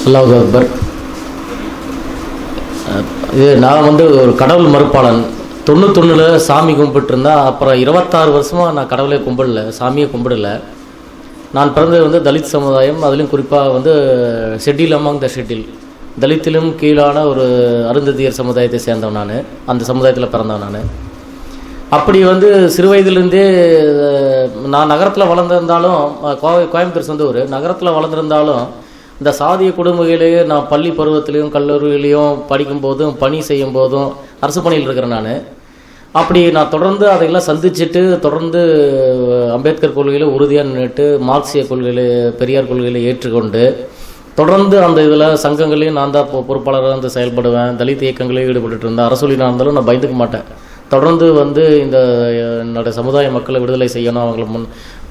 அல்லாஹ் அக்பர். இது நான் வந்து ஒரு கடவுள் மறுப்பாளன். 91 சாமி கும்பிட்டுருந்தா, அப்புறம் 26 வருஷமாக நான் கடவுளே கும்பிடல, சாமியை கும்பிடல. நான் பிறந்தது வந்து தலித் சமுதாயம், அதுலேயும் குறிப்பாக வந்து ஷெட்யூல் அமாங் த ஷெட்யூல், தலித்திலும் கீழான ஒரு அருந்ததியர் சமுதாயத்தை சேர்ந்தவன் நான். அந்த சமுதாயத்தில் பிறந்தவன் நான். அப்படி வந்து சிறு வயதிலிருந்தே நான் நகரத்தில் வளர்ந்துருந்தாலும், கோயம்புத்தூர் சொந்த ஊர், நகரத்தில் வளர்ந்துருந்தாலும் இந்த சாதிய கொடுமைகளையே நான் பள்ளி பருவத்திலையும் கல்லூரியிலையும் படிக்கும்போதும் பணி செய்யும் போதும் அரசு பணியில் இருக்கிறேன் நான். அப்படி நான் தொடர்ந்து அதையெல்லாம் சந்திச்சுட்டு தொடர்ந்து அம்பேத்கர் கொள்கையில் உறுதியாக நின்றுட்டு மார்க்சிய கொள்கையில் பெரியார் கொள்கையில் ஏற்றுக்கொண்டு தொடர்ந்து அந்த இதில் சங்கங்களையும் நான் தான் பொறுப்பாளராக வந்து செயல்படுவேன். தலித் இயக்கங்களையும் ஈடுபட்டு இருந்தேன். அரசொலி நான் இருந்தாலும் நான் பயந்துக்க மாட்டேன். தொடர்ந்து வந்து இந்த என்னுடைய சமுதாய மக்களை விடுதலை செய்யணும், அவங்களை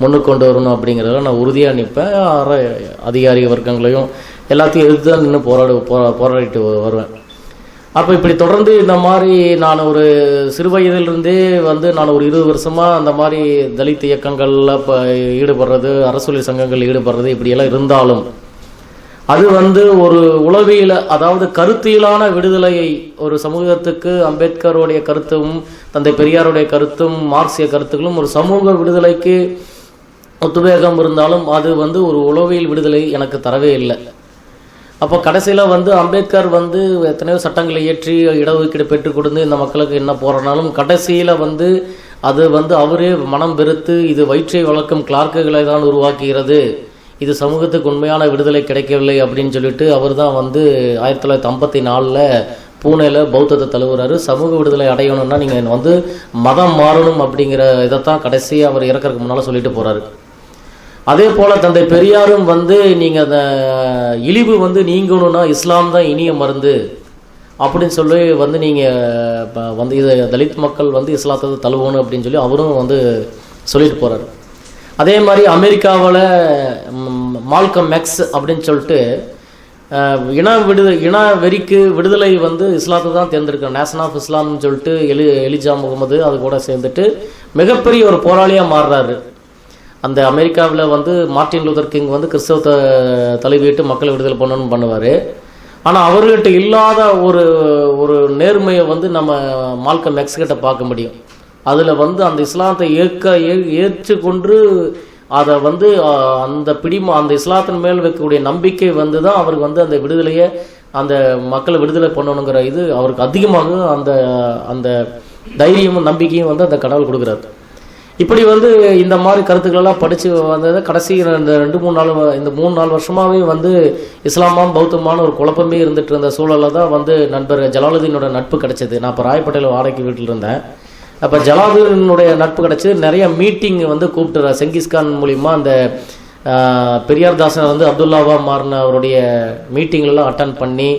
முன்னுக்கு கொண்டு வரணும் அப்படிங்கிறத நான் உறுதியாக நிற்பேன். அதிகாரி வர்க்கங்களையும் எல்லாத்தையும் எதிர்த்து தான் நின்று போராடிட்டு வருவேன். அப்போ இப்படி தொடர்ந்து இந்த மாதிரி நான் ஒரு சிறு வயதிலிருந்தே வந்து நான் ஒரு 20 வருஷமாக அந்த மாதிரி தலித் இயக்கங்களில் இப்போ ஈடுபடுறது, அரசொலி சங்கங்கள் ஈடுபடுறது இப்படியெல்லாம் இருந்தாலும் அது வந்து ஒரு உளவியல, அதாவது கருத்தியலான விடுதலையை ஒரு சமூகத்துக்கு அம்பேத்கருடைய கருத்தும் தந்தை பெரியாருடைய கருத்தும் மார்க்சிய கருத்துக்களும் ஒரு சமூக விடுதலைக்கு ஒத்துவேகம் இருந்தாலும் அது வந்து ஒரு உளவியல் விடுதலை எனக்கு தரவே இல்லை. அப்போ கடைசியில் வந்து அம்பேத்கர் வந்து எத்தனையோ சட்டங்களை இயற்றி இடஒதுக்கீடு பெற்றுக் கொடுத்து இந்த மக்களுக்கு என்ன போகிறனாலும் கடைசியில் வந்து அது வந்து அவரே மனம் வெறுத்து இது வயிற்றை வளர்க்கும் கிளார்க்குகளை தான் உருவாக்குகிறது, இது சமூகத்துக்கு உண்மையான விடுதலை கிடைக்கவில்லை அப்படின்னு சொல்லிட்டு அவர் தான் வந்து 1954 பூனேல பௌத்தத்தை தழுவுறாரு. சமூக விடுதலை அடையணும்னா நீங்கள் வந்து மதம் மாறணும் அப்படிங்கிற இதைத்தான் கடைசியாக அவர் இறக்கறதுக்கு முன்னால் சொல்லிட்டு போகிறாரு. அதே போல் தந்தை பெரியாரும் வந்து நீங்கள் அந்த இழிவு வந்து நீங்கணும்னா இஸ்லாம் தான் இனிய மருந்து அப்படின்னு சொல்லி வந்து நீங்கள் வந்து இதை தலித் மக்கள் வந்து இஸ்லாத்தை தழுவணும் அப்படின்னு சொல்லி அவரும் வந்து சொல்லிட்டு போகிறாரு. அதே மாதிரி அமெரிக்காவில் மால்கம் எக்ஸ் அப்படின்னு சொல்லிட்டு இன வெறிக்கு விடுதலை வந்து இஸ்லாத்தை தான் தேர்ந்தெடுக்கிறோம், நேஷன் ஆஃப் இஸ்லாம்னு சொல்லிட்டு எலிஜா முகமது அது கூட சேர்ந்துட்டு மிகப்பெரிய ஒரு போராளியாக மாறுறாரு. அந்த அமெரிக்காவில் வந்து மார்ட்டின் லூதர் கிங் வந்து கிறிஸ்தவத்தை தழுவிட்டு மக்களை விடுதலை பண்ணணும்னு பண்ணுவார். ஆனால் அவர்கிட்ட இல்லாத ஒரு நேர்மையை வந்து நம்ம மால்கம் எக்ஸ் கிட்ட பார்க்க முடியும். அதில் வந்து அந்த இஸ்லாத்தை ஏற்றுக்கொண்டு அதை வந்து அந்த இஸ்லாத்தின் மேல் வைக்கக்கூடிய நம்பிக்கை வந்து தான் அவருக்கு வந்து அந்த விடுதலையை, அந்த மக்களை விடுதலை பண்ணணுங்கிற இது அவருக்கு அதிகமாக அந்த தைரியமும் நம்பிக்கையும் வந்து அந்த கடவுள் கொடுக்குறாரு. இப்படி வந்து இந்த மாதிரி கருத்துக்களெல்லாம் படித்து வந்தது கடைசி இந்த 3-4 வருஷமாகவே வந்து இஸ்லாமாம் பௌத்தமான ஒரு குழப்பமே இருந்துட்டு இருந்த சூழலில் தான் வந்து நண்பர் ஜலாலுதீனோட நட்பு கிடைச்சது. நான் இப்போ ராயப்பேட்டையில் வாடகைக்கு வீட்டில் இருந்தேன். அப்போ ஜலாலுதீனுடைய நட்பு கிடச்சி நிறைய மீட்டிங் வந்து கூப்பிட்டுறார். செங்கிஸ்கான் மூலிமா அந்த பெரியார் தாசன் வந்து அப்துல்லாவா மாறின அவருடைய மீட்டிங்லாம் அட்டன் பண்ணி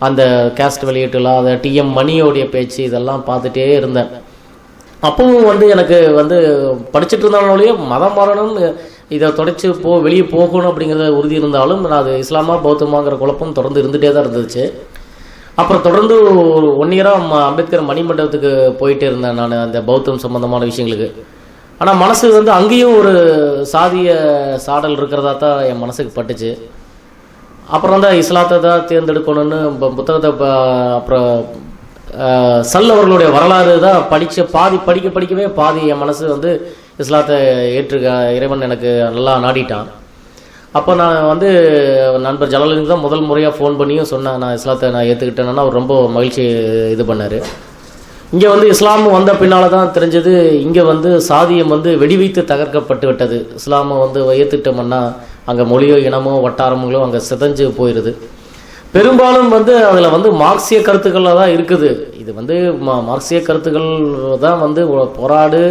அந்த கேஸ்ட் வெளியீட்டுலாம் அதை டிஎம் மணியோடைய பேச்சு இதெல்லாம் பார்த்துட்டே இருந்தேன். அப்பவும் வந்து எனக்கு வந்து படிச்சுட்டு இருந்தாலே மதம் மாறணும், இதை தொடச்சி வெளியே போகணும் அப்படிங்கிறத உறுதி இருந்தாலும் நான் அது இஸ்லாமா பௌத்தமாங்கிற குழப்பம் தொடர்ந்து இருந்துகிட்டே தான் இருந்துச்சு. அப்புறம் தொடர்ந்து ஒரு 1 இயராக அம்பேத்கர் மணிமண்டபத்துக்கு போயிட்டே இருந்தேன் நான் அந்த பௌத்தம் சம்பந்தமான விஷயங்களுக்கு. ஆனால் மனசு வந்து அங்கேயும் ஒரு சாதிய சாடல் இருக்கிறதா தான் என் மனசுக்கு பட்டுச்சு. அப்புறம் தான் இஸ்லாத்தை தான் தேர்ந்தெடுக்கணும்னு புத்தகத்தை அப்புறம் சல் அவர்களுடைய வரலாறு தான் படிக்கவே பாதி என் மனசு வந்து இஸ்லாத்தை இறைவன் எனக்கு நல்லா நாடிட்டான். அப்போ நான் வந்து நண்பர் ஜலாலுதீன் தான் முதல் முறையாக ஃபோன் பண்ணியும் சொன்னேன், நான் இஸ்லாத்தை நான் ஏற்றுக்கிட்டேன்னா அவர் ரொம்ப மகிழ்ச்சி இது பண்ணார். இங்கே வந்து இஸ்லாம் வந்த பின்னால் தான் தெரிஞ்சது, இங்கே வந்து சாதியம் வந்து வெடி வைத்து தகர்க்கப்பட்டு விட்டது. இஸ்லாமை வந்து ஏற்றுக்கிட்டோம்னா அங்கே மொழியோ இனமோ வட்டாரங்களோ அங்கே சிதைஞ்சு போயிடுது. பெரும்பாலும் வந்து அதில் வந்து மார்க்சிய கருத்துக்களில் தான் இருக்குது. இது வந்து மார்க்சிய கருத்துக்கள் தான் வந்து போராடு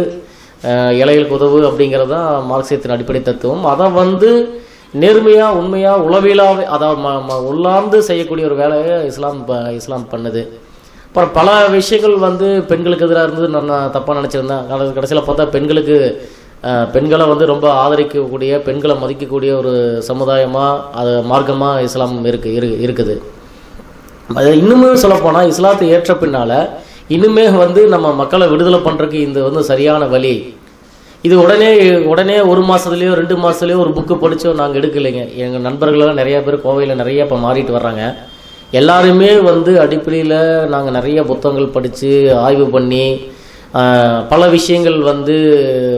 இலைகளுக்கு உதவு அப்படிங்கிறது தான் மார்க்சியத்தின் அடிப்படை தத்துவம். அதை வந்து நேர்மையாக உண்மையாக உளவியலாக அதாவது உள்ளார்ந்து செய்யக்கூடிய ஒரு வேலையை இஸ்லாம் பண்ணுது. அப்புறம் பல விஷயங்கள் வந்து பெண்களுக்கு எதிராக இருந்தது நான் தப்பாக நினச்சிருந்தேன். கடைசியில் பார்த்தா பெண்களை வந்து ரொம்ப ஆதரிக்கக்கூடிய, பெண்களை மதிக்கக்கூடிய ஒரு சமுதாயமாக அது மார்க்கமாக இஸ்லாம் இருக்குது. அது இன்னுமே சொல்லப்போனால் இஸ்லாத்தை ஏற்ற பின்னால் இன்னுமே வந்து நம்ம மக்களை விடுதலை பண்ணுறதுக்கு இந்த வந்து சரியான வழி. இது உடனே 1 மாதத்துலேயோ 2 மாதத்துலேயோ ஒரு புக்கு படித்தோ நாங்கள் எடுக்கலைங்க. எங்கள் நண்பர்களெல்லாம் நிறையா பேர் கோவையில் நிறைய இப்போ மாறிட்டு வர்றாங்க. எல்லாருமே வந்து அடிப்படையில் நாங்கள் நிறைய புத்தகங்கள் படித்து ஆய்வு பண்ணி பல விஷயங்கள் வந்து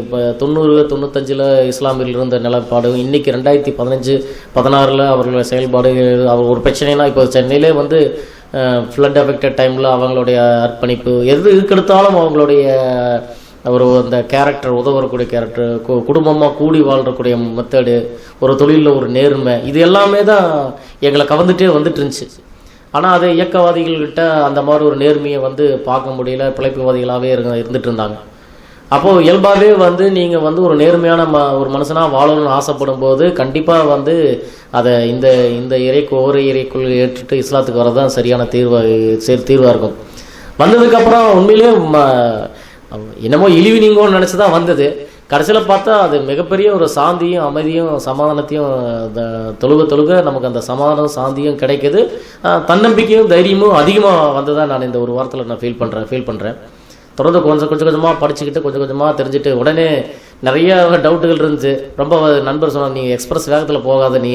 இப்போ 90-95 இஸ்லாமியில் இருந்த நிலப்பாடு, இன்றைக்கி 2015-16 அவர்களோட செயல்பாடு. அவர் ஒரு பிரச்சனைனா இப்போ சென்னையிலே வந்து ஃப்ளட் அஃபெக்டட் டைமில் அவங்களுடைய அர்ப்பணிப்பு, எது இதுக்கெடுத்தாலும் அவங்களுடைய ஒரு அந்த கேரக்டர், உதவக்கூடிய கேரக்டர், குடும்பமாக கூடி வாழ்றக்கூடிய மெத்தடு, ஒரு தொழிலில் ஒரு நேர்மை, இது எல்லாமே தான் எங்களை கவர்ந்துட்டே வந்துட்டு இருந்துச்சு. ஆனால் அது இயக்கவாதிகள்கிட்ட அந்த மாதிரி ஒரு நேர்மையை வந்து பார்க்க முடியல, பிழைப்புவாதிகளாகவே இருந்துட்டு இருந்தாங்க. அப்போது இயல்பாகவே வந்து நீங்கள் வந்து ஒரு நேர்மையான ஒரு மனுஷனாக வாழணும்னு ஆசைப்படும் போது கண்டிப்பாக வந்து அதை இந்த ஒவ்வொரு இறைக்குள் ஏற்றுட்டு இஸ்லாத்துக்கு வரதான் சரியான தீர்வாக இருக்கும். வந்ததுக்கப்புறம் உண்மையிலே என்னமோ இழிவு நீங்கோன்னு நினச்சி தான் வந்தது. கடைசியில் பார்த்தா அது மிகப்பெரிய ஒரு சாந்தியும் அமைதியும் சமாதானத்தையும் தொழுக நமக்கு அந்த சமாதானம் சாந்தியும் கிடைக்கிது. தன்னம்பிக்கையும் தைரியமும் அதிகமாக வந்ததாக நான் இந்த ஒரு வாரத்தில் நான் ஃபீல் பண்ணுறேன். தொடர்ந்து கொஞ்சமாக படிச்சுக்கிட்டு கொஞ்சமாக தெரிஞ்சுட்டு உடனே நிறைய டவுட்டுகள் இருந்துச்சு. ரொம்ப நண்பர் சொன்னாங்க, நீங்கள் எக்ஸ்பிரஸ் வேகத்தில் போகாத, நீ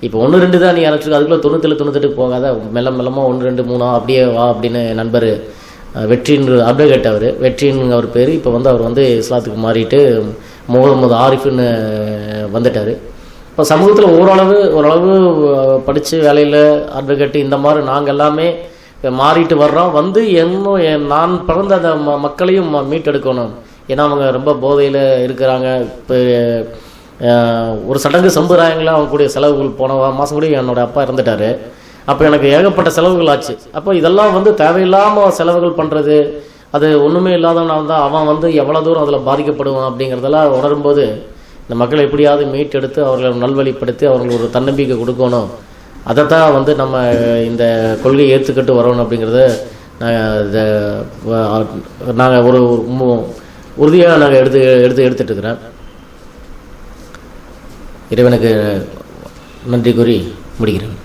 இப்போ 1-2 தான் நீ அரைச்சிருக்கு, அதுக்குள்ளே 97-98 போகாத, மெல்லமாக 1-2-3 அப்படியே வா அப்படின்னு நண்பர் வெற்றின்னு அப்டேட் வெற்றின்னு அவர் பேர். இப்போ வந்து அவர் வந்து இஸ்லாத்துக்கு மாறிட்டு முகமது ஆரிஃப்னு வந்துட்டார். இப்போ சமூகத்தில் ஓரளவு படித்து வேலையில் அட்வொகேட்டு இந்த மாதிரி நாங்கள் எல்லாமே மாறிட்டு வர்றோம். வந்து நான் பிறந்த அந்த மக்களையும் மீட்டெடுக்கணும். ஏன்னா அவங்க ரொம்ப போதையில் இருக்கிறாங்க. இப்போ ஒரு சடங்கு சம்பிரதாயங்களாக அவங்க கூடிய செலவுகள் போன மாதம் கூட என்னோடய அப்பா இறந்துட்டார். அப்போ எனக்கு ஏகப்பட்ட செலவுகள் ஆச்சு. அப்போ இதெல்லாம் வந்து தேவையில்லாமல் செலவுகள் பண்ணுறது, அது ஒன்றுமே இல்லாதவனால தான் அவன் வந்து எவ்வளோ தூரம் அதில் பாதிக்கப்படுவான் அப்படிங்கிறதெல்லாம் உணரும்போது இந்த மக்களை எப்படியாவது மீட்டெடுத்து அவர்களை நல்வழிப்படுத்தி அவங்களுக்கு ஒரு தன்னம்பிக்கை கொடுக்கணும். அதைத்தான் வந்து நம்ம இந்த கொள்கையை ஏற்றுக்கிட்டு வரணும் அப்படிங்கிறத நாங்கள் ஒரு உறுதியாக நாங்கள் எடுத்துகிட்டு இருக்கிறேன். இறைவனுக்கு நன்றி கூறி முடிக்கிறேன்.